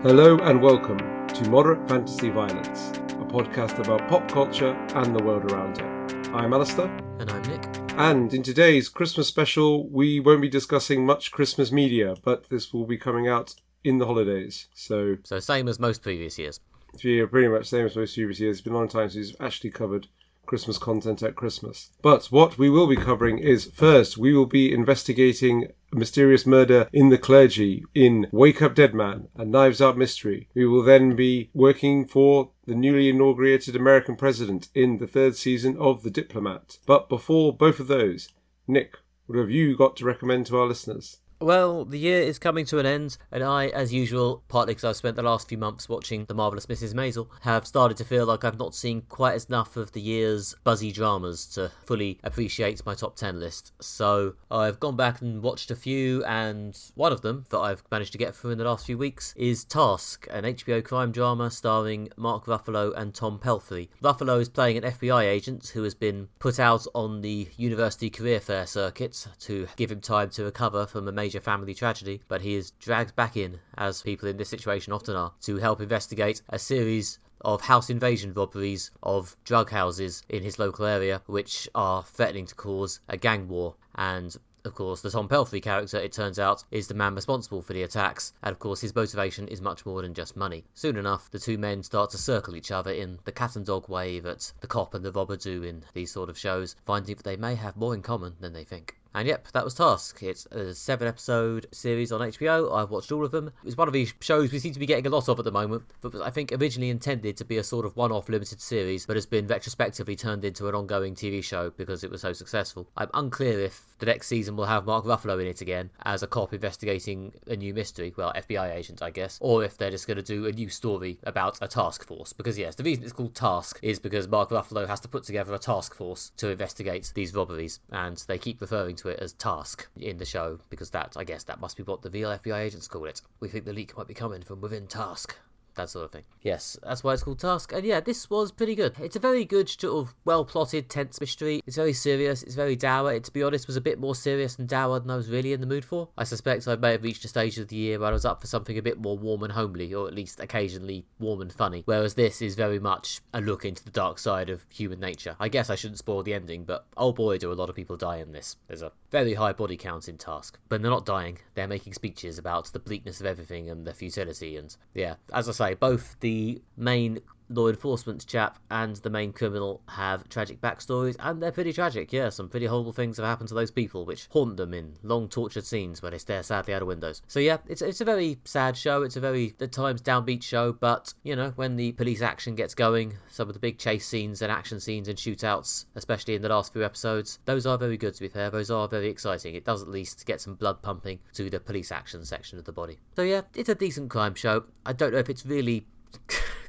Hello and welcome to Moderate Fantasy Violence, a podcast about pop culture and the world around it. I'm Alistair. And I'm Nick. And in today's Christmas special, we won't be discussing much Christmas media, but this will be coming out in the holidays. So same as most previous years. Yeah, pretty much same as most previous years. It's been a long time since we've actually covered Christmas content at Christmas. But what we will be covering is, first, we will be investigating a mysterious murder in the clergy in Wake Up Dead Man, a Knives Out mystery. We will then be working for the newly inaugurated American president in the third season of The Diplomat. But before both of those, Nick, what have you got to recommend to our listeners? Well, the year is coming to an end, and I, as usual, partly because I've spent the last few months watching The Marvellous Mrs. Maisel, have started to feel like I've not seen quite enough of the year's buzzy dramas to fully appreciate my top 10 list. So I've gone back and watched a few, and one of them that I've managed to get through in the last few weeks is Task, an HBO crime drama starring Mark Ruffalo and Tom Pelphrey. Ruffalo is playing an FBI agent who has been put out on the university career fair circuit to give him time to recover from a major family tragedy, but he is dragged back in, as people in this situation often are, to help investigate a series of house invasion robberies of drug houses in his local area, which are threatening to cause a gang war. And of course, the Tom Pelphrey character, it turns out, is the man responsible for the attacks, and of course his motivation is much more than just money. Soon enough, the two men start to circle each other in the cat and dog way that the cop and the robber do in these sort of shows, finding that they may have more in common than they think. And yep, that was Task. It's a 7-episode series on HBO. I've watched all of them. It's one of these shows we seem to be getting a lot of at the moment, but I think originally intended to be a sort of one-off limited series, but has been retrospectively turned into an ongoing TV show because it was so successful. I'm unclear if the next season will have Mark Ruffalo in it again as a cop investigating a new mystery, well, FBI agent, I guess, or if they're just going to do a new story about a task force. Because yes, the reason it's called Task is because Mark Ruffalo has to put together a task force to investigate these robberies, and they keep referring to it as Task in the show because I guess that must be what the real FBI agents call it. We think the leak might be coming from within Task. That sort of thing. Yes, that's why it's called Task. And yeah, this was pretty good. It's a very good, sort of well-plotted, tense mystery. It's very serious. It's very dour. It, to be honest, was a bit more serious and dour than I was really in the mood for. I suspect I may have reached a stage of the year where I was up for something a bit more warm and homely, or at least occasionally warm and funny. Whereas this is very much a look into the dark side of human nature. I guess I shouldn't spoil the ending, but oh boy, do a lot of people die in this. There's a very high body count in Task. But they're not dying. They're making speeches about the bleakness of everything and the futility. And yeah, as I say, both the main law enforcement chap and the main criminal have tragic backstories, and they're pretty tragic. Yeah, some pretty horrible things have happened to those people, which haunt them in long tortured scenes where they stare sadly out of windows. So yeah, it's a very sad show. It's a very, at times, downbeat show, but, you know, when the police action gets going, some of the big chase scenes and action scenes and shootouts, especially in the last few episodes, those are very good, to be fair. Those are very exciting. It does at least get some blood pumping to the police action section of the body. So yeah, it's a decent crime show. I don't know if it's really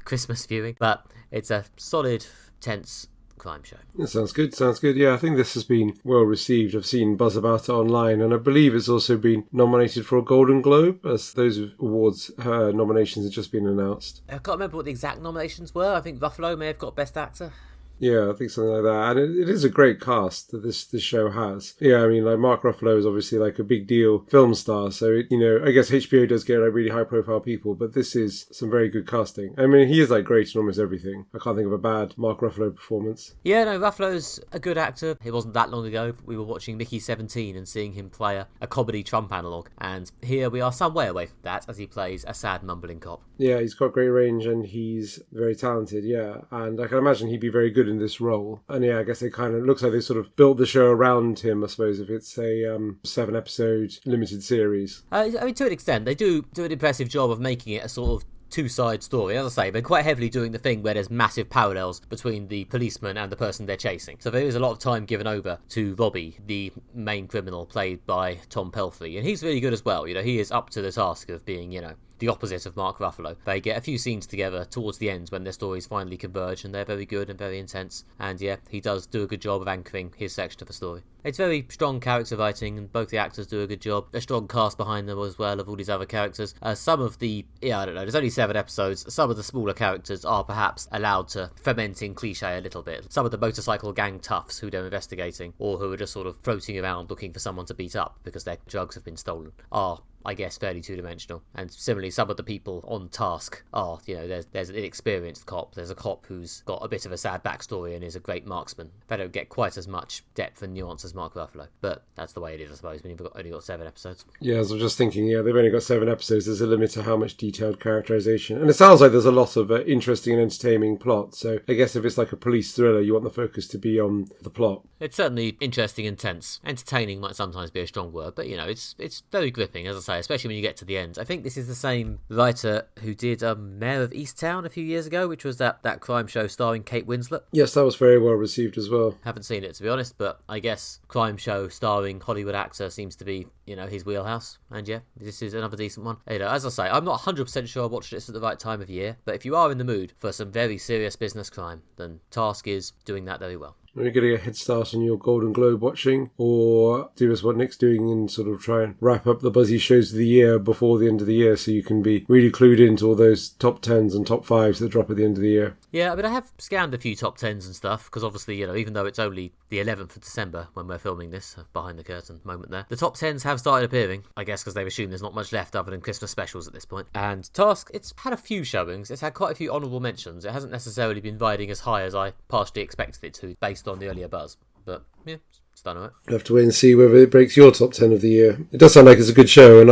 Christmas viewing, but it's a solid, tense crime show. That sounds good. Yeah, I think this has been well received. I've seen buzz about it online, and I believe it's also been nominated for a Golden Globe, as those awards nominations have just been announced. I can't remember what the exact nominations were. I think Ruffalo may have got Best Actor. Yeah, I think something like that. And it is a great cast that this show has. Yeah, I mean, like, Mark Ruffalo is obviously like a big deal film star. So, I guess HBO does get like really high profile people, but this is some very good casting. I mean, he is like great in almost everything. I can't think of a bad Mark Ruffalo performance. Yeah, no, Ruffalo's a good actor. It wasn't that long ago. We were watching Mickey 17 and seeing him play a comedy Trump analogue. And here we are some way away from that as he plays a sad, mumbling cop. Yeah, he's got great range and he's very talented, yeah. And I can imagine he'd be very good in this role. And yeah, I guess it kind of looks like they sort of built the show around him, I suppose, if it's a 7-episode limited series. I mean, to an extent, they do an impressive job of making it a sort of two-side story. As I say, they're quite heavily doing the thing where there's massive parallels between the policeman and the person they're chasing. So there is a lot of time given over to Robbie, the main criminal played by Tom Pelphrey, and he's really good as well. He is up to the task of being, the opposite of Mark Ruffalo. They get a few scenes together towards the end when their stories finally converge, and they're very good and very intense. And yeah, he does do a good job of anchoring his section of the story. It's very strong character writing, and both the actors do a good job. A strong cast behind them as well of all these other characters. Some of the, I don't know, there's only 7 episodes. Some of the smaller characters are perhaps allowed to ferment in cliche a little bit. Some of the motorcycle gang toughs who they're investigating, or who are just sort of floating around looking for someone to beat up because their drugs have been stolen, are I guess, fairly two-dimensional. And similarly, some of the people on task are, there's an inexperienced cop, there's a cop who's got a bit of a sad backstory and is a great marksman. They don't get quite as much depth and nuance as Mark Ruffalo, but that's the way it is, I suppose, when you've only got 7 episodes. Yeah, as I was just thinking, they've only got 7 episodes, there's a limit to how much detailed characterization. And it sounds like there's a lot of interesting and entertaining plot, so I guess if it's like a police thriller, you want the focus to be on the plot. It's certainly interesting and tense. Entertaining might sometimes be a strong word, but it's very gripping, as I say, especially when you get to the end. I think this is the same writer who did Mayor of Easttown a few years ago, which was that crime show starring Kate Winslet. Yes, that was very well received as well. Haven't seen it, to be honest, but I guess crime show starring Hollywood actor seems to be, his wheelhouse. And yeah, this is another decent one. As I say, I'm not 100% sure I watched this at the right time of year, but if you are in the mood for some very serious business crime, then Task is doing that very well. Are you going to get a head start on your Golden Globe watching, or do as what Nick's doing and sort of try and wrap up the buzzy shows of the year before the end of the year so you can be really clued into all those top 10s and top 5s that drop at the end of the year? Yeah, I have scanned a few top 10s and stuff, because obviously, even though it's only the 11th of December when we're filming this, behind the curtain moment there, the top 10s have started appearing, I guess because they've assumed there's not much left other than Christmas specials at this point. And Task, it's had a few showings, it's had quite a few honourable mentions, it hasn't necessarily been riding as high as I partially expected it to, based on the earlier buzz. But yeah, it's done alright. We'll have to wait and see whether it breaks your top 10 of the year. It does sound like it's a good show, and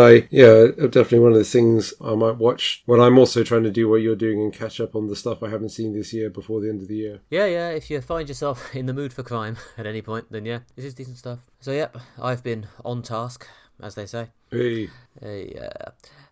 definitely one of the things I might watch when I'm also trying to do what you're doing and catch up on the stuff I haven't seen this year before the end of the year. Yeah, if you find yourself in the mood for crime at any point, then yeah, this is decent stuff. So yep, I've been on task, as they say. Hey.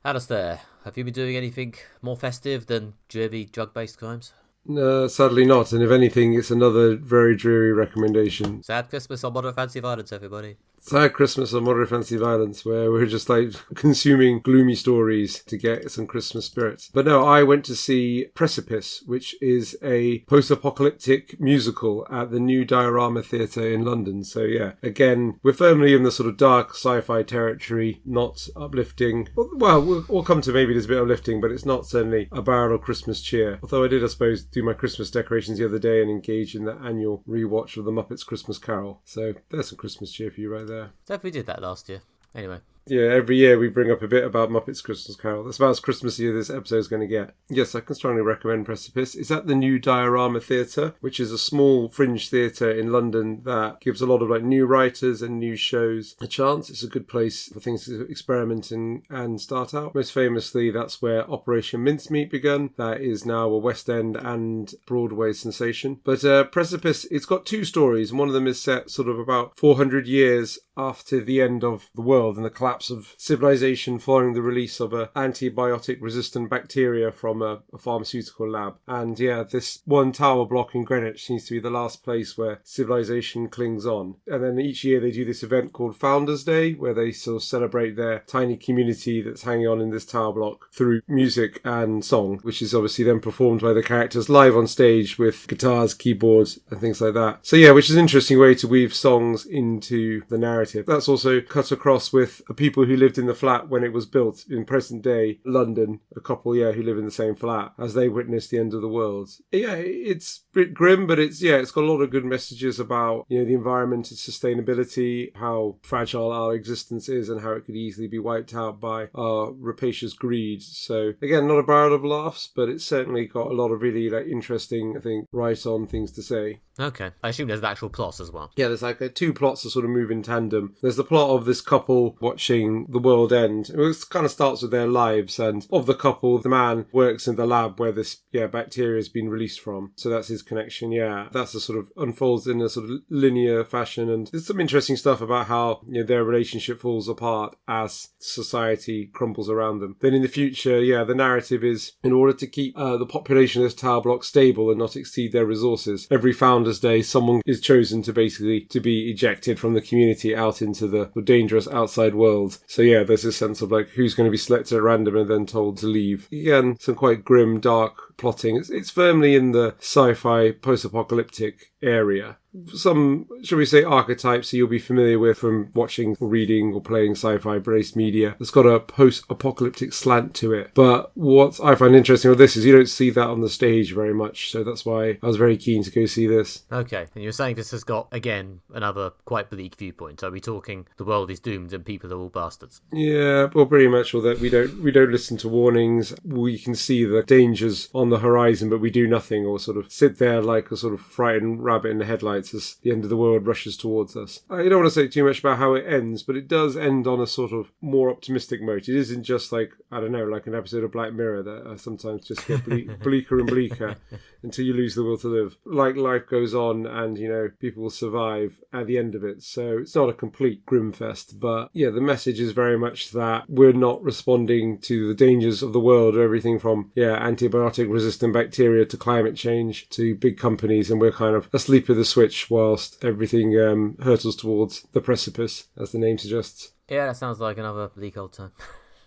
Alistair, have you been doing anything more festive than dreary drug-based crimes? No, sadly not, and if anything, it's another very dreary recommendation. Sad Christmas on Moderate Fancy Violence, everybody. Sad Christmas on Moderate Fancy Violence, where we're just like consuming gloomy stories to get some Christmas spirits. But no, I went to see Precipice, which is a post-apocalyptic musical at the New Diorama Theatre in London. So yeah, again, we're firmly in the sort of dark sci-fi territory, not uplifting. Well, we'll come to maybe there's a bit of uplifting, but it's not certainly a barrel of Christmas cheer. Although I did, I suppose, do my Christmas decorations the other day and engage in the annual rewatch of the Muppets Christmas Carol. So there's some Christmas cheer for you right there. Definitely did that last year. Anyway. Yeah, every year we bring up a bit about Muppets Christmas Carol. That's about as Christmassy as this episode is going to get. Yes, I can strongly recommend Precipice. It's at the New Diorama Theatre, which is a small fringe theatre in London that gives a lot of new writers and new shows a chance. It's a good place for things to experiment and start out. Most famously, that's where Operation Mincemeat begun. That is now a West End and Broadway sensation. But Precipice, it's got 2 stories, and one of them is set sort of about 400 years after the end of the world and the collapse of civilization following the release of an antibiotic-resistant bacteria from a pharmaceutical lab. And yeah, this one tower block in Greenwich seems to be the last place where civilization clings on. And then each year they do this event called Founders Day, where they sort of celebrate their tiny community that's hanging on in this tower block through music and song, which is obviously then performed by the characters live on stage with guitars, keyboards, and things like that. So yeah, which is an interesting way to weave songs into the narrative. That's also cut across with people who lived in the flat when it was built in present day London, a couple who live in the same flat as they witnessed the end of the world. Yeah, it's a bit grim, but it's got a lot of good messages about the environment and sustainability, how fragile our existence is and how it could easily be wiped out by our rapacious greed. So again, not a barrel of laughs, but it's certainly got a lot of really interesting, I think, right on things to say. Okay. I assume there's an actual plot as well. Yeah, there's 2 plots that sort of move in tandem. There's the plot of this couple watching the world end. It kind of starts with their lives, and of the couple, the man works in the lab where this bacteria has been released from. So that's his connection. Yeah, that's a sort of unfolds in a sort of linear fashion, and there's some interesting stuff about how their relationship falls apart as society crumbles around them. Then in the future, the narrative is in order to keep the population of this tower block stable and not exceed their resources, every Founders Day, someone is chosen to be ejected from the community out into the dangerous outside world. So yeah, there's this sense of who's going to be selected at random and then told to leave. Again, some quite grim, dark plotting. It's firmly in the sci-fi post-apocalyptic area. some, shall we say, archetypes that you'll be familiar with from watching or reading or playing sci-fi based media. It's got a post-apocalyptic slant to it. But what I find interesting with this is you don't see that on the stage very much, so that's why I was very keen to go see this. Okay, and you're saying this has got, again, another quite bleak viewpoint. Are we talking the world is doomed and people are all bastards? Yeah, well, pretty much all that. We don't listen to warnings. We can see the dangers on the horizon, but we do nothing, or sort of sit there like a sort of frightened rabbit in the headlights as the end of the world rushes towards us. I don't want to say too much about how it ends, but it does end on a sort of more optimistic note. It isn't just like, I don't know, like an episode of Black Mirror that sometimes just get bleaker and bleaker until you lose the will to live. Like, life goes on and, you know, people will survive at the end of it. So it's not a complete grimfest, but yeah, the message is very much that we're not responding to the dangers of the world, everything from, antibiotic resistant bacteria to climate change to big companies, and we're kind of asleep at the switch whilst everything hurtles towards the precipice, as the name suggests. Yeah, that sounds like another bleak old time.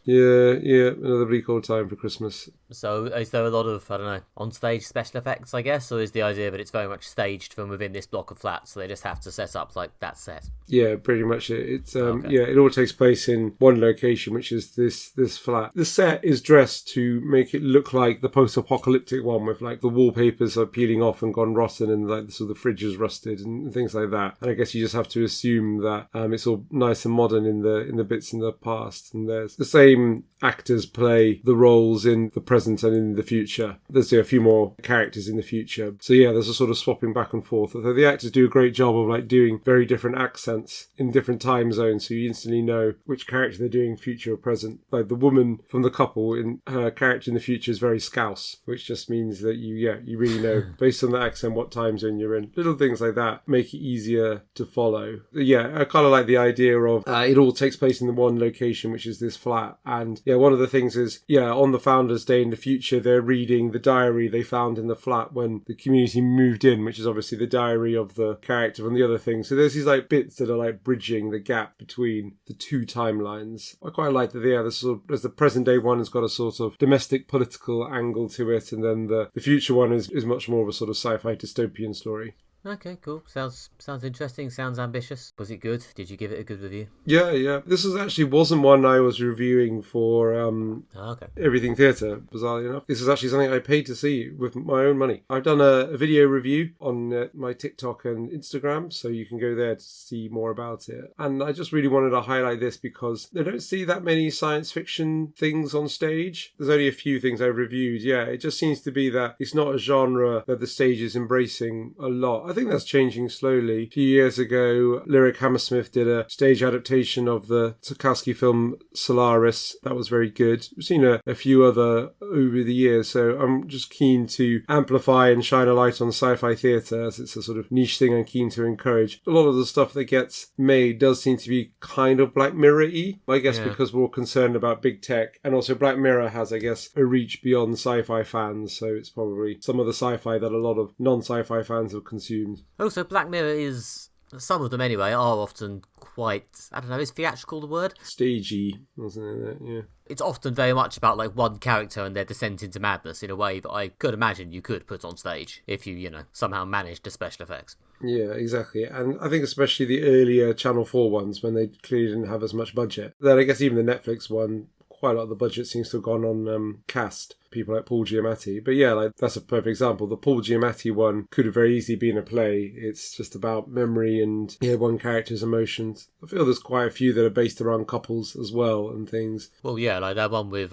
Yeah, another bleak old time for Christmas. So is there a lot of, I don't know, on-stage special effects, I guess? Or is the idea that it's very much staged from within this block of flats, so they just have to set up like that set? Yeah, pretty much it. It's Okay. it all takes place in one location, which is this flat. The set is dressed to make it look like the post-apocalyptic one, with like the wallpapers are peeling off and gone rotten, and like so the fridge is rusted and things like that. And I guess you just have to assume that it's all nice and modern in the bits in the past, and there's the same actors play the roles in the present and in the future. There's a few more characters in the future. So yeah, there's a sort of swapping back and forth. Although the actors do a great job of like doing very different accents in different time zones, so you instantly know which character they're doing, future or present. Like the woman from the couple, in her character in the future is very Scouse, which just means that you really know based on the accent what time zone you're in. Little things like that make it easier to follow. Yeah, I kind of like the idea of it all takes place in the one location, which is this flat. And yeah, one of the things is, on the Founders' Day in the future, they're reading the diary they found in the flat when the community moved in, which is obviously the diary of the character and the other thing. So there's these like bits that are like bridging the gap between the two timelines. I quite like that, there's the present day one has got a sort of domestic political angle to it, and then the future one is much more of a sort of sci-fi dystopian story. Okay, cool. Sounds interesting. Sounds ambitious. Was it good? Did you give it a good review? Yeah. This wasn't one I was reviewing for Okay. Everything Theatre, bizarrely enough. This is actually something I paid to see with my own money. I've done a video review on my TikTok and Instagram, so you can go there to see more about it. And I just really wanted to highlight this because I don't see that many science fiction things on stage. There's only a few things I've reviewed. Yeah, it just seems to be that it's not a genre that the stage is embracing a lot. I think that's changing slowly. A few years ago, Lyric Hammersmith did a stage adaptation of the Tarkovsky film Solaris. That was very good. We've seen a few other over the years, so I'm just keen to amplify and shine a light on sci-fi theatre, as it's a sort of niche thing I'm keen to encourage. A lot of the stuff that gets made does seem to be kind of Black Mirror-y, I guess, because we're all concerned about big tech. And also Black Mirror has, I guess, a reach beyond sci-fi fans, so it's probably some of the sci-fi that a lot of non-sci-fi fans have consumed. Also, Black Mirror is, some of them anyway, are often quite, I don't know, is theatrical the word? Stagey, wasn't it? Yeah. It's often very much about like one character and their descent into madness in a way that I could imagine you could put on stage if you somehow managed the special effects. Yeah, exactly. And I think especially the earlier Channel 4 ones, when they clearly didn't have as much budget. Then I guess even the Netflix one, quite a lot of the budget seems to have gone on cast, people like Paul Giamatti. But yeah, like that's a perfect example. The Paul Giamatti one could have very easily been a play. It's just about memory and one character's emotions. I feel there's quite a few that are based around couples as well and things. Well, yeah, like that one with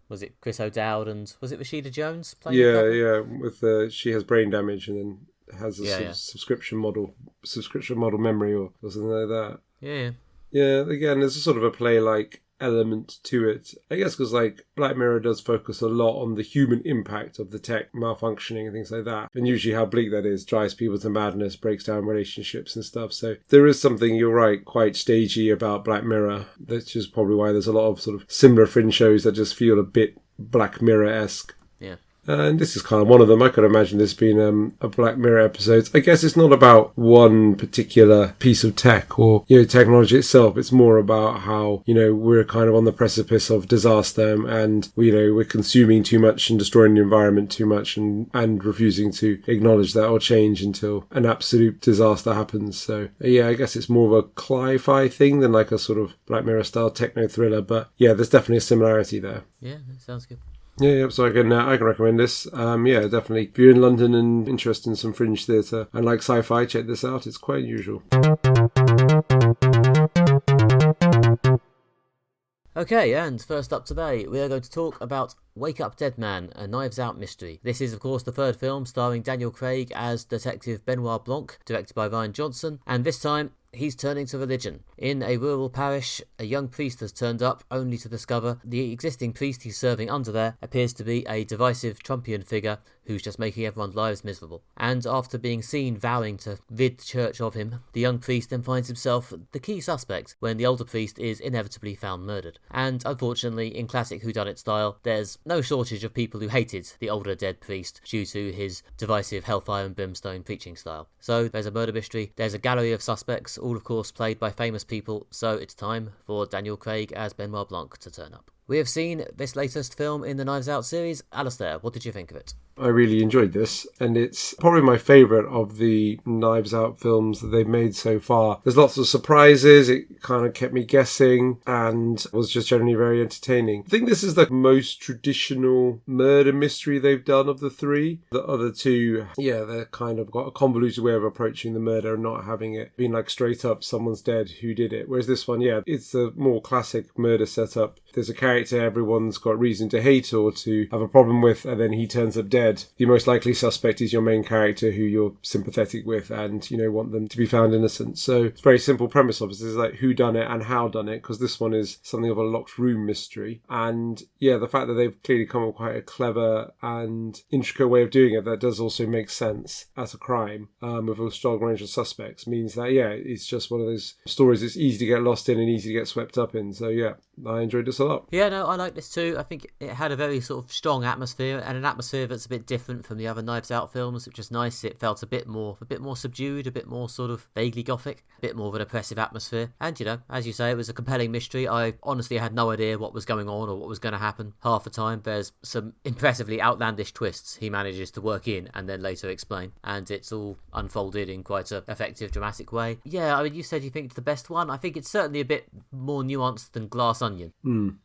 was it Chris O'Dowd and was it Rashida Jones playing? Yeah, with she has brain damage and then has a subscription model memory or something like that. Yeah, again, there's a sort of a play-like element to it. I guess because like Black Mirror does focus a lot on the human impact of the tech malfunctioning and things like that. And usually how bleak that is drives people to madness, breaks down relationships and stuff. So there is something, you're right, quite stagey about Black Mirror. That's just probably why there's a lot of sort of similar fringe shows that just feel a bit Black Mirror-esque. Yeah. And this is kind of one of them. I could imagine this being a Black Mirror episode. I guess it's not about one particular piece of tech or, technology itself. It's more about how, we're kind of on the precipice of disaster and, we're consuming too much and destroying the environment too much and refusing to acknowledge that or change until an absolute disaster happens. So, yeah, I guess it's more of a sci-fi thing than like a sort of Black Mirror style techno thriller. But yeah, there's definitely a similarity there. Yeah, that sounds good. Yeah, so I can recommend this. Yeah, definitely. If you're in London and interested in some fringe theatre and like sci-fi, check this out. It's quite unusual. Okay, and first up today, we are going to talk about Wake Up Dead Man, a Knives Out mystery. This is, of course, the third film starring Daniel Craig as Detective Benoit Blanc, directed by Ryan Johnson, and this time he's turning to religion. In a rural parish, a young priest has turned up only to discover the existing priest he's serving under there appears to be a divisive Trumpian figure who's just making everyone's lives miserable. And after being seen vowing to rid the church of him, the young priest then finds himself the key suspect when the older priest is inevitably found murdered. And unfortunately, in classic whodunit style, there's no shortage of people who hated the older dead priest due to his divisive hellfire and brimstone preaching style. So there's a murder mystery, there's a gallery of suspects, all of course played by famous people, so it's time for Daniel Craig as Benoit Blanc to turn up. We have seen this latest film in the Knives Out series. Alistair, what did you think of it? I really enjoyed this, and it's probably my favourite of the Knives Out films that they've made so far. There's lots of surprises, it kind of kept me guessing, and was just generally very entertaining. I think this is the most traditional murder mystery they've done of the three. The other two, they're kind of got a convoluted way of approaching the murder and not having it being like straight up someone's dead, who did it. Whereas this one, it's a more classic murder setup. There's a character everyone's got reason to hate or to have a problem with, and then he turns up dead. The most likely suspect is your main character who you're sympathetic with and, want them to be found innocent. So it's a very simple premise of it. It's like who done it and how done it, because this one is something of a locked room mystery. And the fact that they've clearly come up with quite a clever and intricate way of doing it that does also make sense as a crime with a strong range of suspects means that, it's just one of those stories that's easy to get lost in and easy to get swept up in. So, I enjoyed this a lot. Yeah, no, I like this too. I think it had a very sort of strong atmosphere, and an atmosphere that's a bit different from the other Knives Out films, which is nice. It felt a bit more subdued, a bit more sort of vaguely gothic, a bit more of an oppressive atmosphere. And, as you say, it was a compelling mystery. I honestly had no idea what was going on or what was going to happen half the time. There's some impressively outlandish twists he manages to work in and then later explain, and it's all unfolded in quite an effective, dramatic way. Yeah, I mean, you said you think it's the best one. I think it's certainly a bit more nuanced than Glass Onion.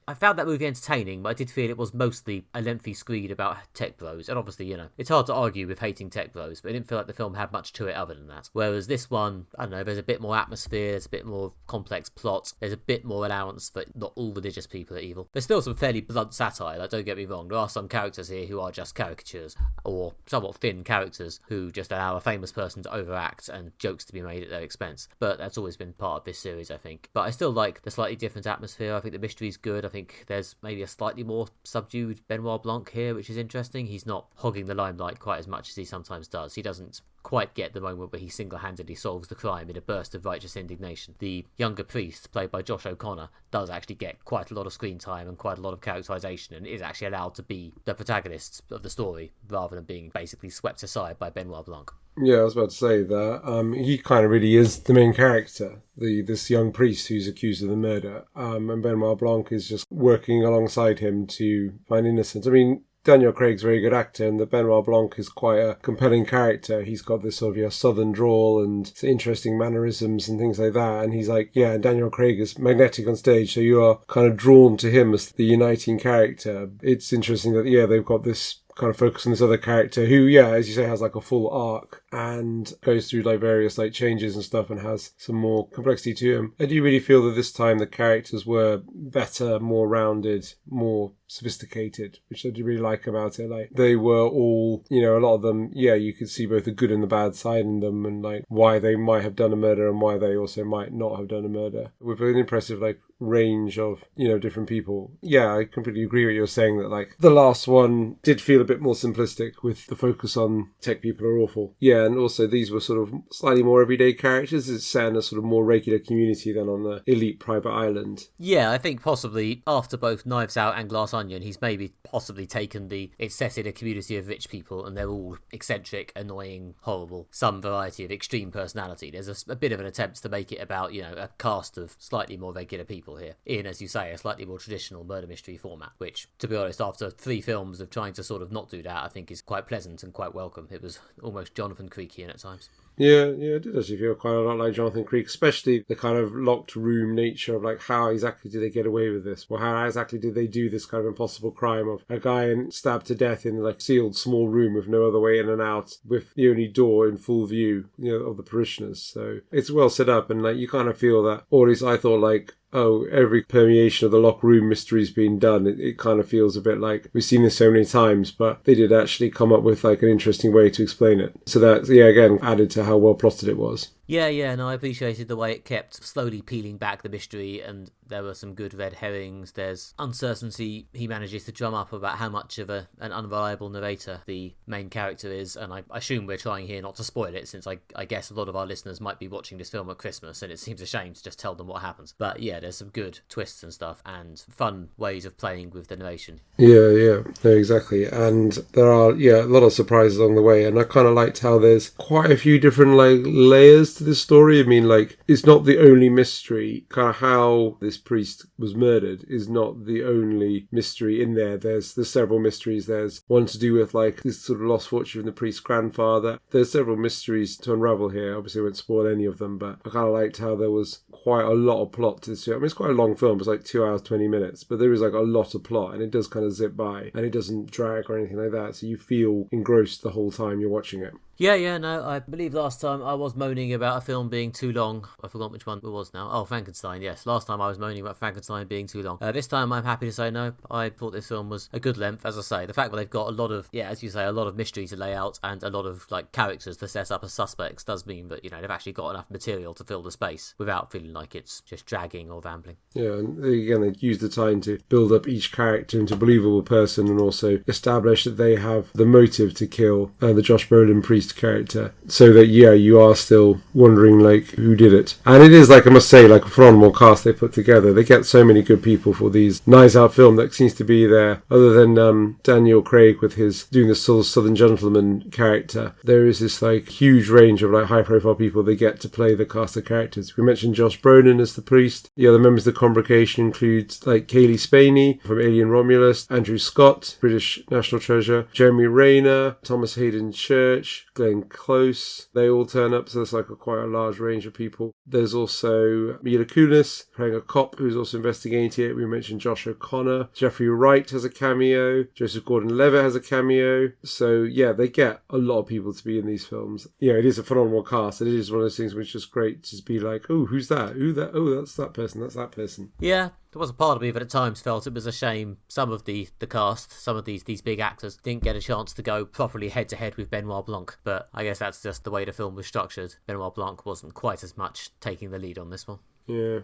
I found that movie entertaining, but I did feel it was mostly a lengthy screed about tech bros, and obviously, it's hard to argue with hating tech bros, but I didn't feel like the film had much to it other than that. Whereas this one, I don't know, there's a bit more atmosphere, there's a bit more complex plot, there's a bit more allowance for not all religious people are evil. There's still some fairly blunt satire, like, don't get me wrong, there are some characters here who are just caricatures, or somewhat thin characters who just allow a famous person to overact and jokes to be made at their expense. But that's always been part of this series, I think. But I still like the slightly different atmosphere. I think the mystery's good. I think there's maybe a slightly more subdued Benoit Blanc here, which is interesting. He's not hogging the limelight quite as much as he sometimes does. He doesn't quite get the moment where he single-handedly solves the crime in a burst of righteous indignation. The younger priest, played by Josh O'Connor, does actually get quite a lot of screen time and quite a lot of characterisation and is actually allowed to be the protagonist of the story rather than being basically swept aside by Benoit Blanc. Yeah, I was about to say that. He kind of really is the main character, this young priest who's accused of the murder. And Benoit Blanc is just working alongside him to find innocence. I mean, Daniel Craig's a very good actor, and the Benoit Blanc is quite a compelling character. He's got this sort of southern drawl and interesting mannerisms and things like that. And he's like, and Daniel Craig is magnetic on stage, so you are kind of drawn to him as the uniting character. It's interesting that, they've got this kind of focus on this other character who, as you say, has like a full arc and goes through like various like changes and stuff and has some more complexity to him. I do really feel that this time the characters were better, more rounded, more sophisticated, which I do really like about it. Like, they were all, a lot of them, you could see both the good and the bad side in them and like why they might have done a murder and why they also might not have done a murder, with an impressive like range of different people. I completely agree with you saying that like the last one did feel a bit more simplistic with the focus on tech people are awful. And also these were sort of slightly more everyday characters. It's set in a sort of more regular community than on the elite private island. I think possibly after both Knives Out and Glass onion, he's maybe possibly taken it's set in a community of rich people and they're all eccentric, annoying, horrible, some variety of extreme personality. There's a bit of an attempt to make it about, a cast of slightly more regular people here in, as you say, a slightly more traditional murder mystery format, which, to be honest, after 3 films of trying to sort of not do that, I think is quite pleasant and quite welcome. It was almost Jonathan Creekian at times. Yeah, it did actually feel quite a lot like Jonathan Creek, especially the kind of locked room nature of like how exactly did they get away with this? Or how exactly did they do this kind of impossible crime of a guy stabbed to death in like sealed small room with no other way in and out, with the only door in full view, of the parishioners. So it's well set up, and like you kind of feel that, or at least I thought like, every permeation of the locked room mystery's been done. It kind of feels a bit like we've seen this so many times, but they did actually come up with like an interesting way to explain it. So that, again, added to how well plotted it was. Yeah, no, I appreciated the way it kept slowly peeling back the mystery, and there were some good red herrings. There's uncertainty he manages to drum up about how much of an unreliable narrator the main character is, and I assume we're trying here not to spoil it, since I guess a lot of our listeners might be watching this film at Christmas, and it seems a shame to just tell them what happens. But yeah, there's some good twists and stuff, and fun ways of playing with the narration. Yeah, no, exactly. And there are, a lot of surprises along the way, and I kind of liked how there's quite a few different like layers to this story. I mean, like, it's not the only mystery. Kind of how this priest was murdered is not the only mystery in there. There's several mysteries. There's one to do with like this sort of lost fortune of the priest's grandfather. There's several mysteries to unravel here. Obviously I won't spoil any of them, but I kind of liked how there was quite a lot of plot to this film. I mean, it's quite a long film. It's like 2 hours 20 minutes, but there is like a lot of plot, and it does kind of zip by, and it doesn't drag or anything like that, so you feel engrossed the whole time you're watching it. Yeah, no, I believe last time I was moaning about a film being too long. I forgot which one it was now. Oh, Frankenstein, yes. Last time I was moaning about Frankenstein being too long. This time I'm happy to say no. I thought this film was a good length, as I say. The fact that they've got a lot of, as you say, a lot of mystery to lay out and a lot of like characters to set up as suspects does mean that, they've actually got enough material to fill the space without feeling like it's just dragging or rambling. Yeah, and again, they use the time to build up each character into a believable person and also establish that they have the motive to kill the Josh Brolin priest character. So that, you are still wondering, like, who did it. And it is, like, I must say, like, a phenomenal cast they put together. They get so many good people for these Knives Out film that seems to be there. Other than Daniel Craig with his doing the sort of Southern Gentleman character, there is this, like, huge range of, like, high-profile people they get to play the cast of characters. We mentioned Josh Brolin as the priest. The other members of the congregation include, like, Kaylee Spaney from Alien Romulus, Andrew Scott, British National Treasure, Jeremy Rayner, Thomas Hayden Church, Glenn Close. They all turn up, so there's like quite a large range of people. There's also Mila Kunis playing a cop who's also investigating it. We mentioned Josh O'Connor. Jeffrey Wright has a cameo. Joseph Gordon-Levitt has a cameo. So they get a lot of people to be in these films. It is a phenomenal cast, and it is one of those things which is just great to be like, oh, who's that? Who that? Oh, that's that person. That's that person. Yeah. There was a part of me that at times felt it was a shame some of the cast, some of these big actors, didn't get a chance to go properly head-to-head with Benoit Blanc. But I guess that's just the way the film was structured. Benoit Blanc wasn't quite as much taking the lead on this one. Yeah.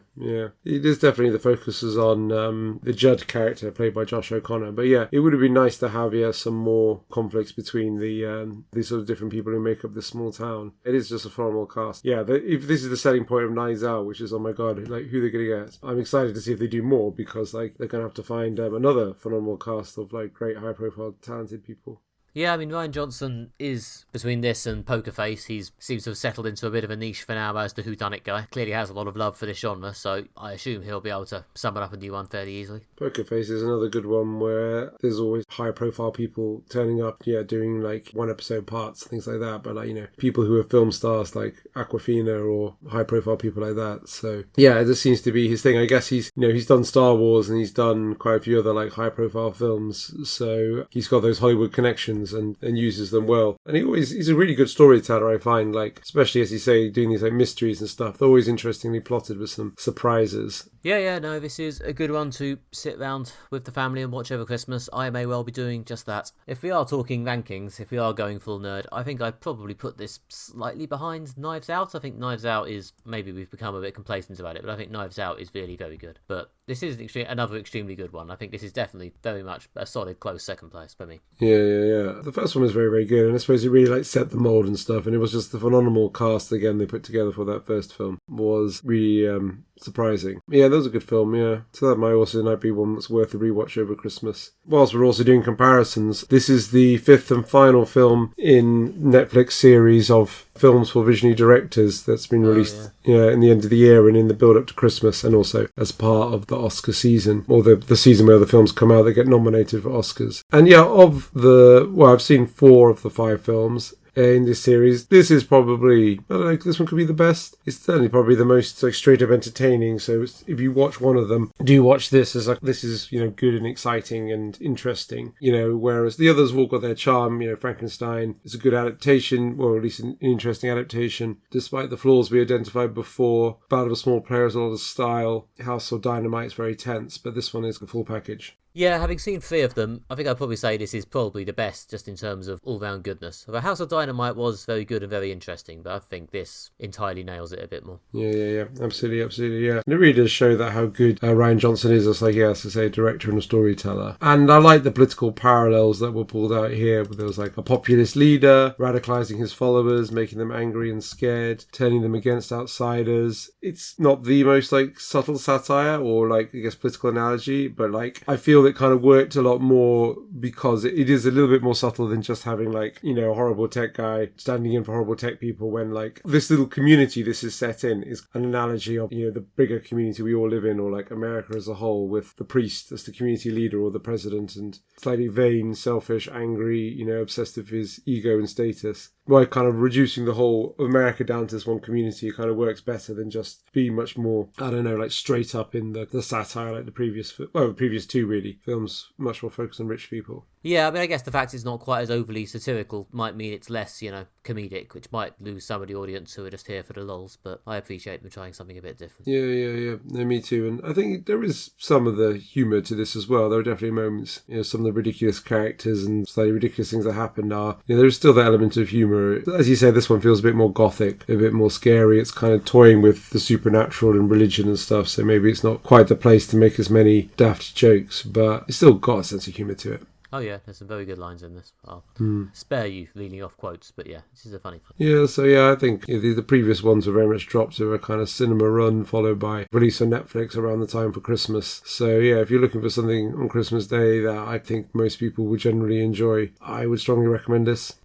It is definitely the focus is on the Judd character played by Josh O'Connor. But it would have been nice to have some more conflicts between the sort of different people who make up this small town. It is just a phenomenal cast. If this is the selling point of Knives Out, which is, oh my god, like who they're going to get. I'm excited to see if they do more, because like they're going to have to find another phenomenal cast of like great high profile talented people. Yeah, I mean, Rian Johnson is, between this and Poker Face, he seems to have settled into a bit of a niche for now as the whodunit guy. Clearly has a lot of love for this genre, so I assume he'll be able to summon up a new one fairly easily. Poker Face is another good one where there's always high-profile people turning up, doing like one-episode parts, things like that, but like, people who are film stars like Awkwafina or high-profile people like that. So, it just seems to be his thing. I guess he's done Star Wars and he's done quite a few other like high-profile films, so he's got those Hollywood connections and uses them well. And he's a really good storyteller, I find, like, especially as you say, doing these like mysteries and stuff. They're always interestingly plotted with some surprises. No, this is a good one to sit round with the family and watch over Christmas. I may well be doing just that. If we are talking rankings, if we are going full nerd, I think I'd probably put this slightly behind Knives Out. I think Knives Out is, maybe we've become a bit complacent about it, but I think Knives Out is really very good. But this is another extremely good one. I think this is definitely very much a solid close second place for me. Yeah. The first one was very, very good, and I suppose it really like set the mould and stuff, and it was just the phenomenal cast again they put together for that first film was really surprising. The that was a good film, yeah. So that might be one that's worth a rewatch over Christmas. Whilst we're also doing comparisons, this is the fifth and final film in Netflix series of films for visionary directors that's been released in the end of the year and in the build-up to Christmas, and also as part of the Oscar season, or the season where the films come out that get nominated for Oscars. And I've seen 4 of the 5 films in this series. This is probably, I don't know, this one could be the best. It's certainly probably the most straight up entertaining. So if you watch one of them, do watch this as this is good and exciting and interesting. Whereas the others have all got their charm. Frankenstein is a good adaptation, or at least an interesting adaptation, despite the flaws we identified before. Ballad of a Small Player has a lot of style. House of Dynamite is very tense, but this one is the full package. Yeah, having seen 3 of them, I think I'd probably say this is probably the best, just in terms of all-round goodness. The House of Dynamite was very good and very interesting, but I think this entirely nails it a bit more. Yeah. Absolutely, yeah. And it really does show that how good Rian Johnson is as, a director and a storyteller. And I like the political parallels that were pulled out here. There was a populist leader, radicalizing his followers, making them angry and scared, turning them against outsiders. It's not the most, subtle satire or, political analogy, but, I feel it kind of worked a lot more because it is a little bit more subtle than just having a horrible tech guy standing in for horrible tech people, when this little community this is set in is an analogy of the bigger community we all live in, or America as a whole, with the priest as the community leader or the president, and slightly vain, selfish, angry, obsessed with his ego and status. By kind of reducing the whole of America down to this one community, it kind of works better than just being much more, straight up in the satire like the previous 2 really. Films much more focused on rich people. Yeah, I guess the fact it's not quite as overly satirical might mean it's less, comedic, which might lose some of the audience who are just here for the lols, but I appreciate them trying something a bit different. Yeah. No, me too. And I think there is some of the humour to this as well. There are definitely moments, some of the ridiculous characters and slightly ridiculous things that happen are, there is still that element of humour. As you say, this one feels a bit more gothic, a bit more scary. It's kind of toying with the supernatural and religion and stuff, so maybe it's not quite the place to make as many daft jokes, but it's still got a sense of humour to it. Oh yeah, there's some very good lines in this. I'll spare you leaning off quotes, but yeah, this is a funny one. Yeah, I think the previous ones were very much dropped to a kind of cinema run, followed by release on Netflix around the time for Christmas. So yeah, if you're looking for something on Christmas Day that I think most people would generally enjoy, I would strongly recommend this.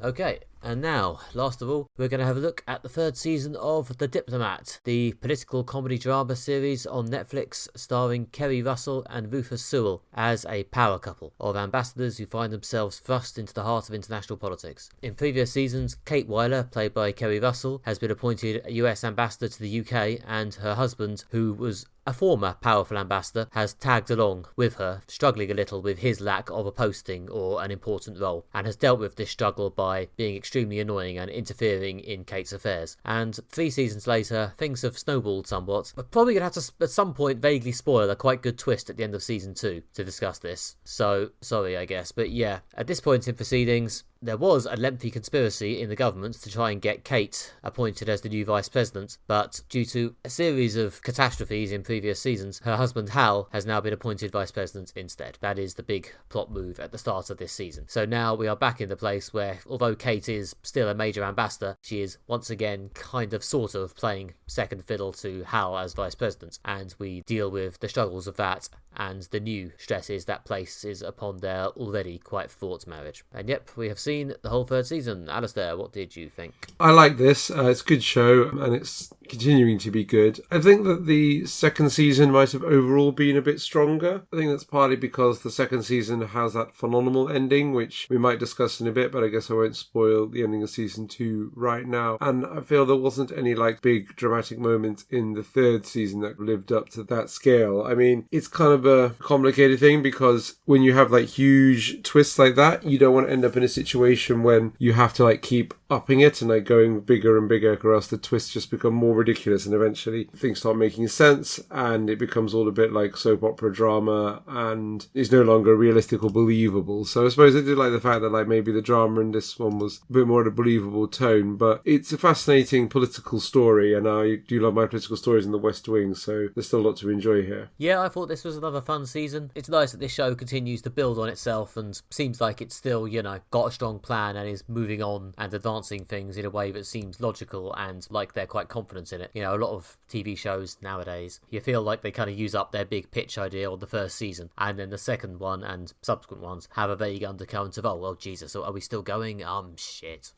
Okay, and now, last of all, we're going to have a look at the 3rd season of The Diplomat, the political comedy drama series on Netflix starring Kerry Russell and Rufus Sewell as a power couple of ambassadors who find themselves thrust into the heart of international politics. In previous seasons, Kate Weiler, played by Kerry Russell, has been appointed US ambassador to the UK, and her husband, who was a former powerful ambassador, has tagged along with her, struggling a little with his lack of a posting or an important role, and has dealt with this struggle by being extremely annoying and interfering in Kate's affairs. And 3 seasons later, things have snowballed somewhat. We're probably going to have to, at some point, vaguely spoil a quite good twist at the end of season 2 to discuss this. So, sorry, I guess. But yeah, at this point in proceedings, there was a lengthy conspiracy in the government to try and get Kate appointed as the new vice president, but due to a series of catastrophes in previous seasons, her husband Hal has now been appointed vice president instead. That is the big plot move at the start of this season. So now we are back in the place where, although Kate is still a major ambassador, she is once again kind of sort of playing second fiddle to Hal as vice president, and we deal with the struggles of that and the new stresses that places upon their already quite fraught marriage. And yep, we have seen the whole 3rd season. Alistair, what did you think? I like this. It's a good show, and it's continuing to be good. I think that the 2nd season might have overall been a bit stronger. I think that's partly because the 2nd season has that phenomenal ending, which we might discuss in a bit, but I guess I won't spoil the ending of season 2 right now. And I feel there wasn't any big dramatic moment in the 3rd season that lived up to that scale. I mean, it's kind of a complicated thing, because when you have huge twists like that, you don't want to end up in a situation when you have to keep upping it and like going bigger and bigger, or else the twists just become more ridiculous and eventually things start making sense and it becomes all a bit like soap opera drama and is no longer realistic or believable. So I suppose I did like the fact that like maybe the drama in this one was a bit more of a believable tone, but it's a fascinating political story, and I do love my political stories in the West Wing, so there's still a lot to enjoy here. Yeah, I thought this was another fun season. It's nice that this show continues to build on itself and seems like it's still, got a strong plan and is moving on and advancing things in a way that seems logical and like they're quite confident in it. A lot of TV shows nowadays, you feel like they kind of use up their big pitch idea on the first season, and then the second one and subsequent ones have a vague undercurrent of, oh, well, Jesus, are we still going? Shit.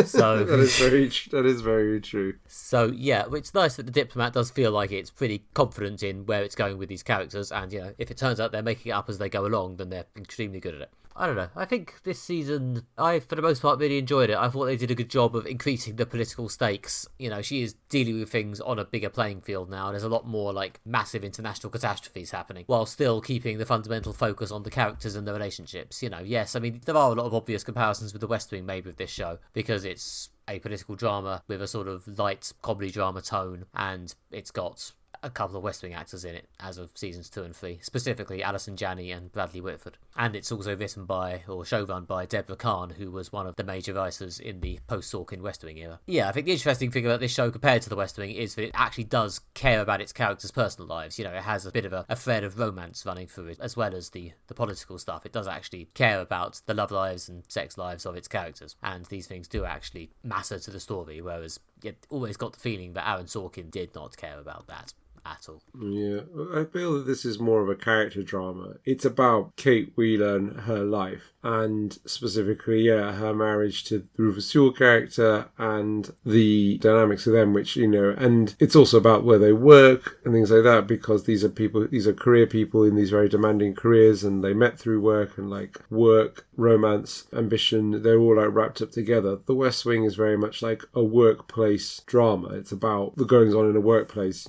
So that is very true. So, yeah, it's nice that the Diplomat does feel like it's pretty confident in where it's going with these characters, and, if it turns out they're making it up as they go along, then they're extremely good at it. I don't know. I think this season, I, for the most part, really enjoyed it. I thought they did a good job of increasing the political stakes. She is dealing with things on a bigger playing field now. There's a lot more, massive international catastrophes happening, while still keeping the fundamental focus on the characters and the relationships. Yes, I mean, there are a lot of obvious comparisons with The West Wing made with this show, because it's a political drama with a sort of light comedy drama tone, and it's got a couple of West Wing actors in it as of seasons 2 and 3, specifically Alison Janney and Bradley Whitford. And it's also written by, or showrun by, Deborah Kahn, who was one of the major writers in the post-Sorkin West Wing era. Yeah, I think the interesting thing about this show compared to the West Wing is that it actually does care about its characters' personal lives. It has a bit of a thread of romance running through it, as well as the political stuff. It does actually care about the love lives and sex lives of its characters, and these things do actually matter to the story, whereas you always got the feeling that Aaron Sorkin did not care about that at all. Yeah, I feel that this is more of a character drama. It's about Kate Wheeler and her life, and specifically, her marriage to the Rufus Sewell character and the dynamics of them, which, and it's also about where they work and things like that, because these are career people in these very demanding careers, and they met through work, and work, romance, ambition, they're all wrapped up together. The West Wing is very much like a workplace drama. It's about the goings on in a workplace,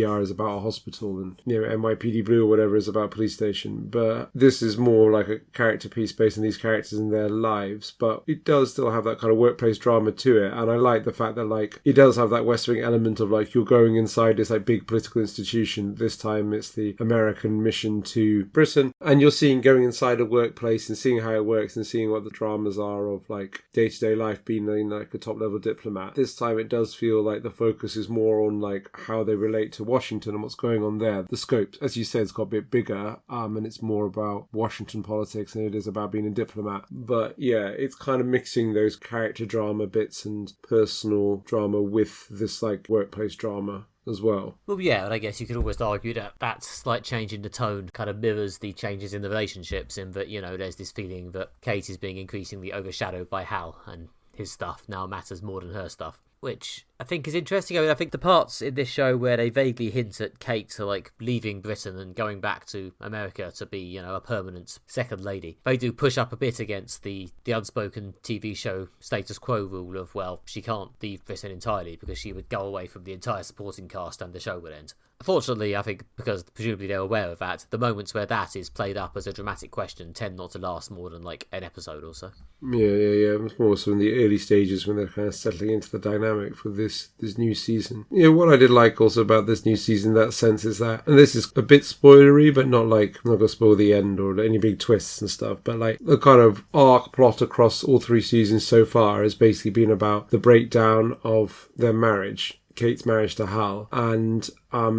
ER is about a hospital, and NYPD Blue or whatever is about a police station. But this is more like a character piece based on these characters and their lives, but it does still have that kind of workplace drama to it. And I like the fact that it does have that West Wing element of you're going inside this big political institution. This time it's the American mission to Britain, and you're seeing going inside a workplace and seeing how it works and seeing what the dramas are of day-to-day life being in a top level diplomat. This time it does feel like the focus is more on how they relate to Washington and what's going on there. The scope, as you said, has got a bit bigger, and it's more about Washington politics than it is about being a diplomat. But yeah, it's kind of mixing those character drama bits and personal drama with this workplace drama as well. Well, yeah, and I guess you could almost argue that slight change in the tone kind of mirrors the changes in the relationships, in that, there's this feeling that Kate is being increasingly overshadowed by Hal, and his stuff now matters more than her stuff, which I think is interesting. I mean, I think the parts in this show where they vaguely hint at Kate to leaving Britain and going back to America to be, a permanent second lady, they do push up a bit against the unspoken TV show status quo rule of, well, she can't leave Britain entirely because she would go away from the entire supporting cast and the show would end. Fortunately, I think because presumably they're aware of that, the moments where that is played up as a dramatic question tend not to last more than an episode or so. Yeah. It's more so in the early stages when they're kind of settling into the dynamic for this new season. What I did like also about this new season in that sense is that, and this is a bit spoilery, but not I'm not going to spoil the end or any big twists and stuff, but the kind of arc plot across all 3 seasons so far has basically been about the breakdown of their marriage. Kate's marriage to Hal, and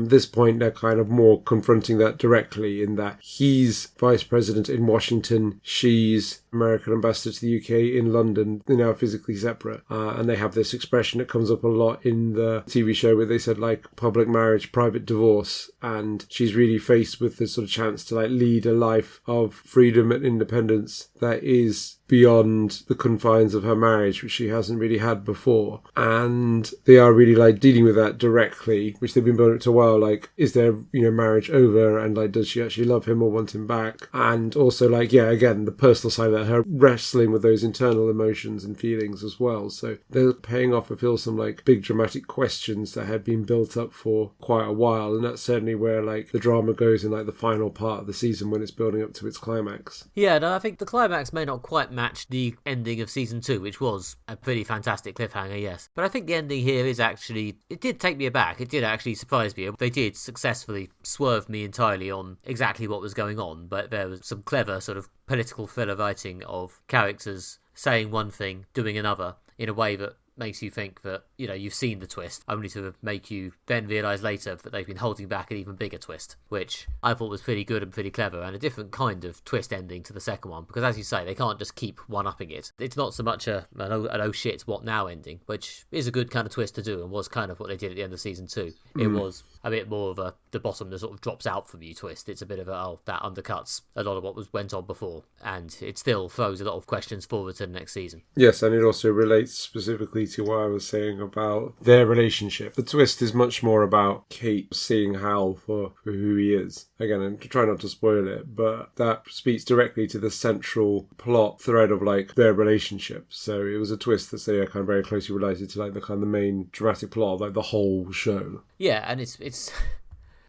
this point they're kind of more confronting that directly, in that he's vice president in Washington, she's American ambassador to the UK in London. They're now physically separate, and they have this expression that comes up a lot in the TV show where they said public marriage, private divorce, and she's really faced with this sort of chance to lead a life of freedom and independence that is beyond the confines of her marriage, which she hasn't really had before. And they are really dealing with that directly, which they've been building up to a while, like, is their, marriage over, and like, does she actually love him or want him back? And also, like, yeah, again, the personal side of that, her wrestling with those internal emotions and feelings as well. So they're paying off, I feel, some like big dramatic questions that had been built up for quite a while, and that's certainly where like the drama goes in like the final part of the season when it's building up to its climax. Yeah, no, I think the climax may not quite match the ending of season 2, which was a pretty fantastic cliffhanger, yes. But I think the ending here is actually, it did take me aback. It did actually surprise me. They did successfully swerve me entirely on exactly what was going on, but there was some clever sort of political thriller writing of characters saying one thing, doing another, in a way that makes you think that, you've seen the twist, only to make you then realise later that they've been holding back an even bigger twist, which I thought was pretty good and pretty clever, and a different kind of twist ending to the second one, because as you say, they can't just keep one-upping it. It's not so much an oh shit, what now ending, which is a good kind of twist to do, and was kind of what they did at the end of season 2. It was a bit more of the bottom that sort of drops out from you twist. It's a bit of that undercuts a lot of what went on before, and it still throws a lot of questions forward to the next season. Yes, and it also relates specifically to what I was saying about their relationship. The twist is much more about Kate seeing Hal for who he is. Again, and to try not to spoil it, but that speaks directly to the central plot thread of like their relationship. So it was a twist that's kind of very closely related to like the kind of the main dramatic plot of like the whole show. Yeah, and it's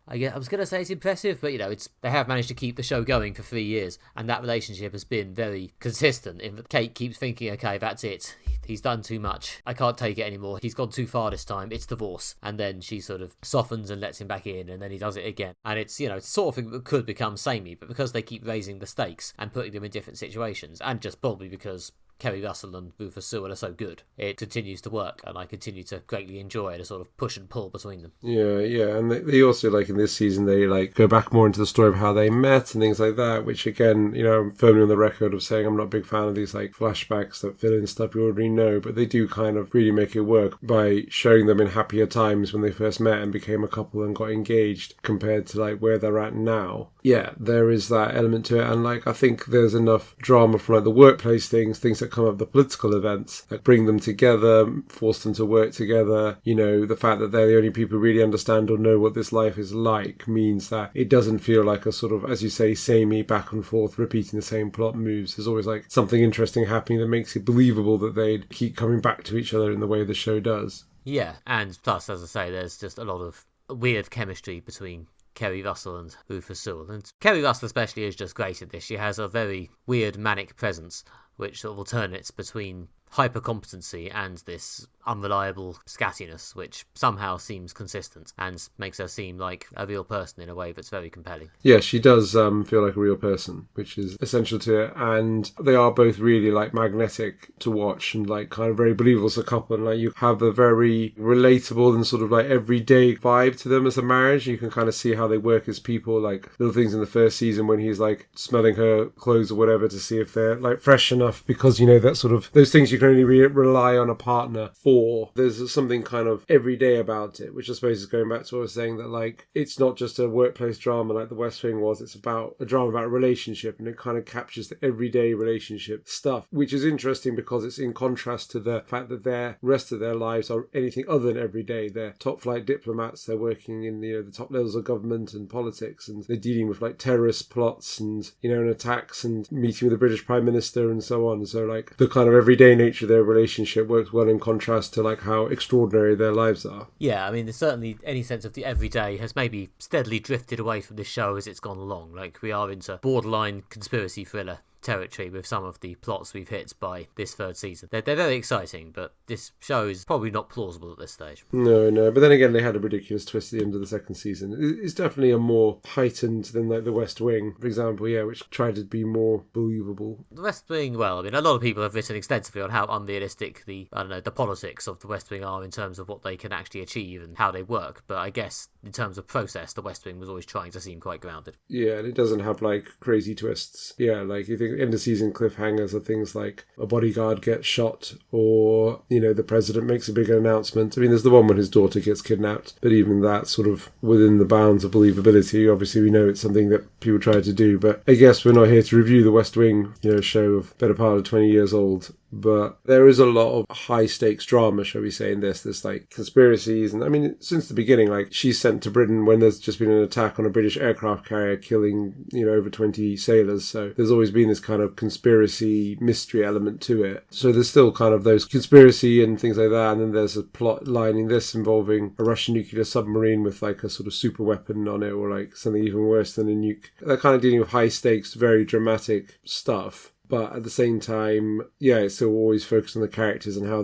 I was going to say it's impressive, but they have managed to keep the show going for 3 years, and that relationship has been very consistent. Kate keeps thinking, okay, that's it. He's done too much. I can't take it anymore. He's gone too far this time. It's divorce. And then she sort of softens and lets him back in, and then he does it again. And it's, it's sort of thing that could become samey, but because they keep raising the stakes and putting them in different situations, and just probably because Kerry Russell and Rufus Sewell are so good, it continues to work, and I continue to greatly enjoy the sort of push and pull between them. Yeah, and they also, like, in this season, they, like, go back more into the story of how they met and things like that, which, again, I'm firmly on the record of saying I'm not a big fan of these, like, flashbacks that fill in stuff you already know, but they do kind of really make it work by showing them in happier times when they first met and became a couple and got engaged, compared to, like, where they're at now. Yeah, there is that element to it, and, like, I think there's enough drama from, like, the workplace things that come up, the political events that bring them together, force them to work together. The fact that they're the only people who really understand or know what this life is like means that it doesn't feel like a sort of, as you say, samey back and forth, repeating the same plot moves. There's always like something interesting happening that makes it believable that they'd keep coming back to each other in the way the show does. Yeah, and plus, as I say, there's just a lot of weird chemistry between Kerry Russell and Rufus Sewell. And Kerry Russell especially is just great at this. She has a very weird manic presence, which sort of alternates between hyper-competency and this unreliable scattiness, which somehow seems consistent and makes her seem like a real person in a way that's very compelling. Yeah, she does feel like a real person, which is essential to it, and they are both really like magnetic to watch and like kind of very believable as a couple, and like you have a very relatable and sort of like everyday vibe to them as a marriage. You can kind of see how they work as people, like little things in the first season when he's like smelling her clothes or whatever to see if they're like fresh enough, because that sort of those things you can only rely on a partner for. There's something kind of everyday about it, which I suppose is going back to what I was saying, that like it's not just a workplace drama like The West Wing was. It's about a drama about a relationship, and it kind of captures the everyday relationship stuff, which is interesting because it's in contrast to the fact that their rest of their lives are anything other than everyday. They're top flight diplomats. They're working in the top levels of government and politics, and they're dealing with like terrorist plots and and attacks and meeting with the British Prime Minister and so on. So like the kind of everyday nature of their relationship works well in contrast to like how extraordinary their lives are. Yeah, I mean, there's certainly any sense of the everyday has maybe steadily drifted away from this show as it's gone along. Like, we are into borderline conspiracy thriller territory with some of the plots we've hit by this third season. They're very exciting, but this show is probably not plausible at this stage. No, but then again, they had a ridiculous twist at the end of the second season. It's definitely a more heightened than like The West Wing, for example, which tried to be more believable. The West Wing, well, I mean, a lot of people have written extensively on how unrealistic the politics of The West Wing are in terms of what they can actually achieve and how they work, but I guess in terms of process, The West Wing was always trying to seem quite grounded. Yeah, and it doesn't have like crazy twists. Yeah, like you think end of season cliffhangers are things like a bodyguard gets shot, or the president makes a big announcement. I mean, there's the one when his daughter gets kidnapped, but even that sort of within the bounds of believability. Obviously we know it's something that people try to do, but I guess we're not here to review The West Wing, show of better part of 20 years old. but there is a lot of high-stakes drama, shall we say, in this. There's like conspiracies, and I mean, since the beginning, like she's sent to Britain when there's just been an attack on a British aircraft carrier killing, over 20 sailors, so there's always been this kind of conspiracy mystery element to it. So there's still kind of those conspiracy and things like that, and then there's a plot line in this involving a Russian nuclear submarine with like a sort of super weapon on it, or like something even worse than a nuke. They're kind of dealing with high stakes, very dramatic stuff. But at the same time, it's still always focused on the characters and how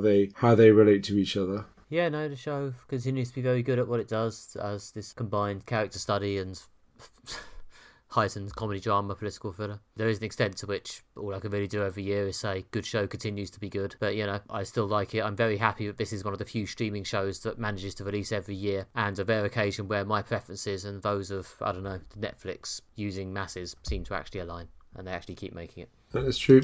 they relate to each other. Yeah, no, the show continues to be very good at what it does as this combined character study and heightened comedy drama, political thriller. There is an extent to which all I can really do every year is say, good show continues to be good. But, I still like it. I'm very happy that this is one of the few streaming shows that manages to release every year, and a rare occasion where my preferences and those of, I don't know, Netflix using masses seem to actually align, and they actually keep making it. That is true.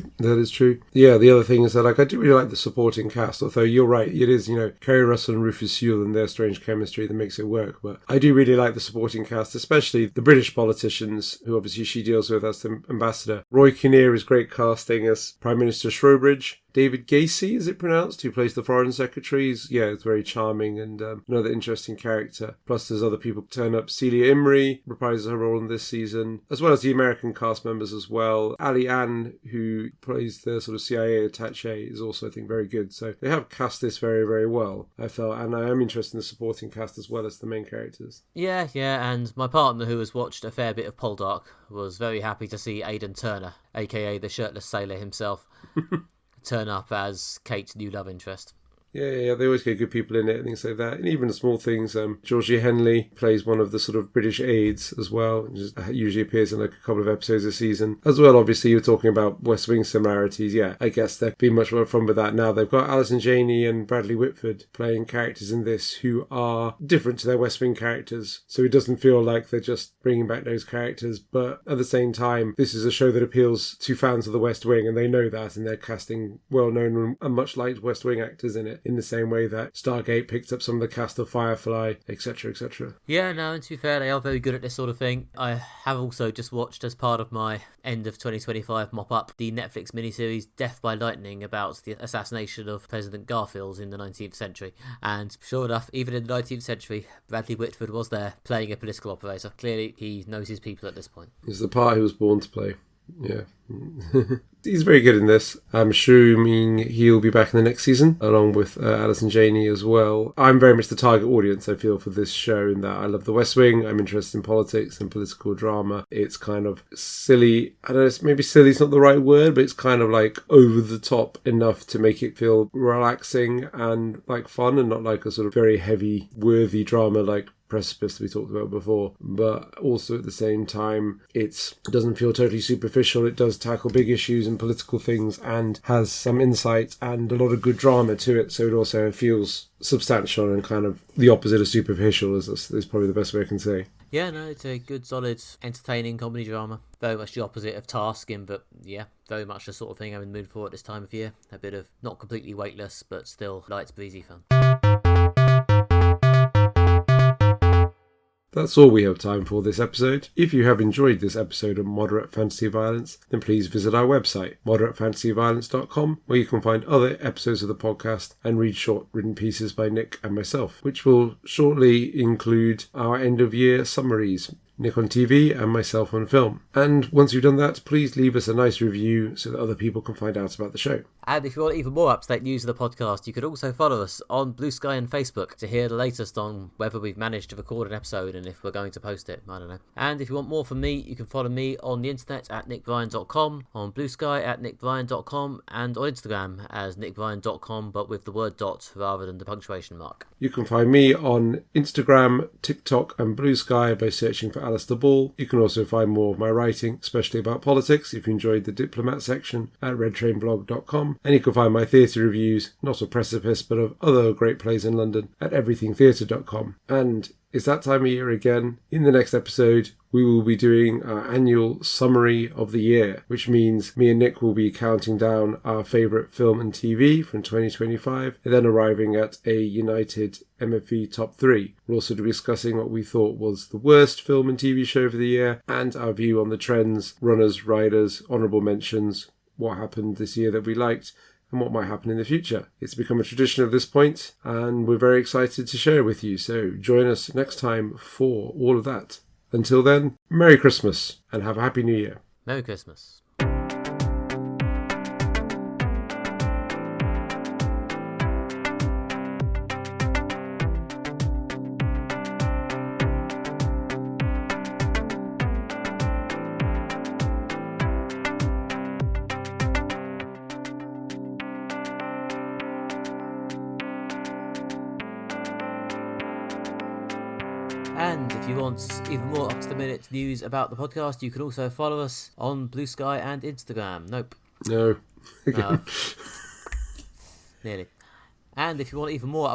Yeah, the other thing is that I do really like the supporting cast, although you're right, it is, Kerry Russell and Rufus Sewell and their strange chemistry that makes it work. But I do really like the supporting cast, especially the British politicians, who obviously she deals with as the ambassador. Roy Kinnear is great casting as Prime Minister Trowbridge. David Gacy, is it pronounced, who plays the Foreign Secretary. It's very charming and another interesting character. Plus there's other people turn up. Celia Imrie reprises her role in this season, as well as the American cast members as well. Ali Ann, who plays the sort of CIA attaché, is also, I think, very good. So they have cast this very, very well, I felt, and I am interested in the supporting cast as well as the main characters. Yeah, and my partner, who has watched a fair bit of Poldark, was very happy to see Aidan Turner, A.K.A. the Shirtless Sailor himself, turn up as Kate's new love interest. Yeah, they always get good people in it and things like that. And even the small things, Georgie Henley plays one of the sort of British aides as well, and just usually appears in like a couple of episodes a season. As well, obviously, you're talking about West Wing similarities. Yeah, I guess they've been much more fun with that now. They've got Alison Janney and Bradley Whitford playing characters in this who are different to their West Wing characters. So it doesn't feel like they're just bringing back those characters. But at the same time, this is a show that appeals to fans of the West Wing, and they know that, and they're casting well-known and much liked West Wing actors in it, in the same way that Stargate picked up some of the cast of Firefly, etc., etc. Yeah, no, and to be fair, they are very good at this sort of thing. I have also just watched, as part of my end of 2025 mop-up, the Netflix miniseries Death by Lightning about the assassination of President Garfield in the 19th century. And sure enough, even in the 19th century, Bradley Whitford was there playing a political operator. Clearly, he knows his people at this point. It's the part he was born to play. Yeah. He's very good in this. I'm assuming he'll be back in the next season, along with Alison Janney as well. I'm very much the target audience, I feel, for this show, in that I love the West Wing. I'm interested in politics and political drama. It's kind of silly. I don't know, maybe silly is not the right word, but it's kind of like over the top enough to make it feel relaxing and like fun, and not like a sort of very heavy, worthy drama like Precipice that we talked about before. But also at the same time, it doesn't feel totally superficial. It does tackle big issues and political things, and has some insight and a lot of good drama to it. So it also feels substantial and kind of the opposite of superficial, is probably the best way I can say. Yeah, no, it's a good, solid, entertaining comedy drama. Very much the opposite of Tasking, but yeah, very much the sort of thing I'm in the mood for at this time of year. A bit of not completely weightless, but still light, breezy fun. That's all we have time for this episode. If you have enjoyed this episode of Moderate Fantasy Violence, then please visit our website, moderatefantasyviolence.com, where you can find other episodes of the podcast and read short written pieces by Nick and myself, which will shortly include our end-of-year summaries. Nick on TV and myself on film. And once you've done that, please leave us a nice review so that other people can find out about the show. And if you want even more up-to-date news of the podcast, you could also follow us on Blue Sky and Facebook to hear the latest on whether we've managed to record an episode and if we're going to post it. I don't know. And if you want more from me, you can follow me on the internet at nickbryan.com, on Blue Sky at nickbryan.com, and on Instagram as nickbryan.com, but with the word dot rather than the punctuation mark. You can find me on Instagram, TikTok and Blue Sky by searching for Alistair Ball. You can also find more of my writing, especially about politics, if you enjoyed the Diplomat section, at redtrainblog.com. And you can find my theatre reviews, not of Precipice, but of other great plays in London, at everythingtheatre.com. And it's that time of year again. In the next episode, we will be doing our annual summary of the year, which means me and Nick will be counting down our favourite film and TV from 2025, and then arriving at a united MFV top 3. We'll also be discussing what we thought was the worst film and TV show of the year, and our view on the trends, runners, riders, honourable mentions, what happened this year that we liked, and what might happen in the future. It's become a tradition at this point, and we're very excited to share with you. So join us next time for all of that. Until then, Merry Christmas and have a Happy New Year. Merry Christmas. And if you want even more up-to-the-minute news about the podcast, you can also follow us on Blue Sky and Instagram. Nope. No. No. Nearly. And if you want even more